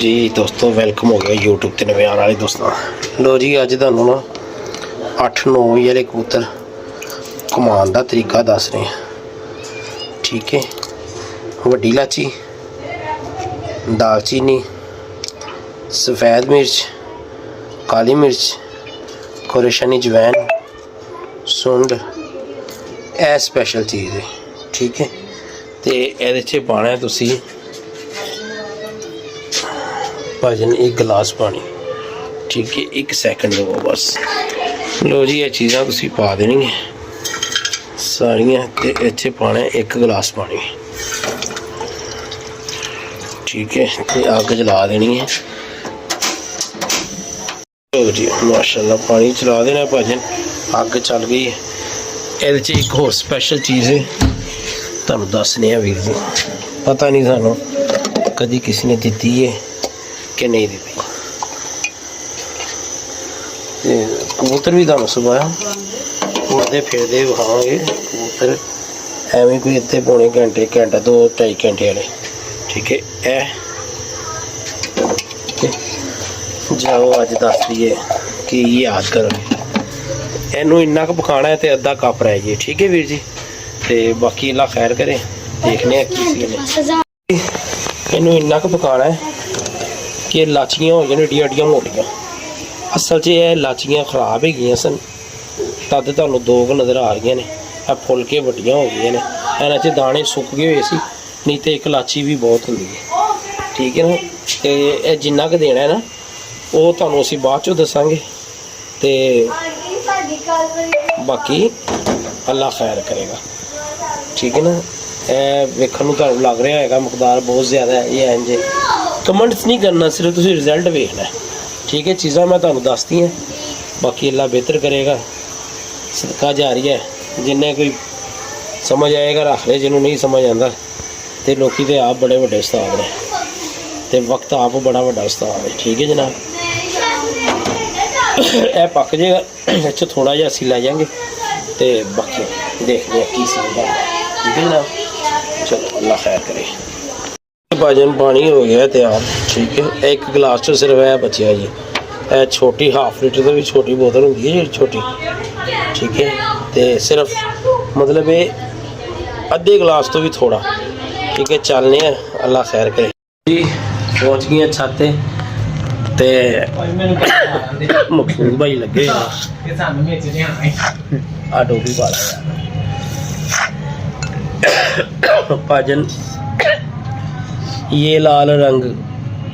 जी दोस्तों वेलकम हो गया यूट्यूब ते नवे आने वाले दोस्तों। लो जी अज तुहानूं ना 8-9 वाले कबूतर घुमाने का तरीका दस रहे हैं। ठीक है, वड्डी इलाची, दालचीनी, सफ़ेद मिर्च, काली मिर्च, कोरेशनी जवैन, सुंड, यह स्पैशल चीज़ है। ठीक है, तो ये पाना है तुसी भाजन एक गिलास पानी। ठीक है, 1 सैकंड दो बस। लो जी ये चीज़ां तुसी पा देनी है सारियां ते इत्थे पाना है 1 गिलास पानी। ठीक है, ते अग जला देनी है। लो जी माशाल्लाह पानी चला देना भाजन, अग चल गई है। ये एक होर स्पैशल चीज़ है तुहानूं दसने वीर जी, पता नहीं सानूं कदी किसी ने दी है कि नहीं दी। कबूतर भी तुहानूं सुबाया उड़ते फिरते विखावांगे कबूतर, एवं कोई इतने पौने घंटे 2-2.5 घंटे वाले। ठीक है, जाओ अज दस रही कि याद करो इनू इन्ना क पकाना है तो अद्धा कप रह जाए। ठीक है वीर जी, तो बाकी अल्लाह खैर करे, देखने इनू इन्ना क पकाना है कि लाचियाँ हो जाए एडियां एडियां मोटियां। असल च यह लाचियाँ खराब है सन, तद तुहानूं 2 नज़र आ रही ने। फुलके वड्डियां हो गई ने, इन्हां च दाने सुक गए हुए सी, नहीं तो 1 लाची भी बहुत होंदी है। ठीक है ना, तो यह जिन्ना क देना है ना वो तुहानूं असीं बाद चों दसांगे, ते बाकी अल्लाह खैर करेगा। ठीक है ना, वेखण नूं तुहानूं लग रहा है मकदार बहुत ज़्यादा है, ये इंज कमेंट्स नहीं करना, सिर्फ तुसीं रिजल्ट वेखना है। ठीक है, चीज़ां मैं तुहानूं दसती हैं, बाकी अल्लाह बेहतर करेगा। सदका जारी है, जिन्हें कोई समझ आएगा रख ले, जिन्होंने नहीं समझ आता तो लोग तो आप बड़े बड़े उस्ताद ने, तो वक्त आप बड़ा बड़ा उस्ताद है। ठीक है जनाब, यह पक जाएगा, इस थोड़ा जहा असी लै जाएंगे तो बाकी देखते हैं की सीन है। ठीक है जनाब, चलो अल्लाह खैर करे। भाजन पानी हो गया तैयार। ठीक है, 1 गिलास तो सिर्फ यह बचिया जी, यह छोटी 1/2 लीटर तो भी छोटी बोतल होती है जी छोटी। ठीक है, तो सिर्फ मतलब ये अद्धे गिलास तो भी थोड़ा। ठीक है, चलने अल्लाह खैर करे जी। पहुँच गए छत ते मखसूद भाई लगे आ टोपी पा भाजन। ये लाल रंग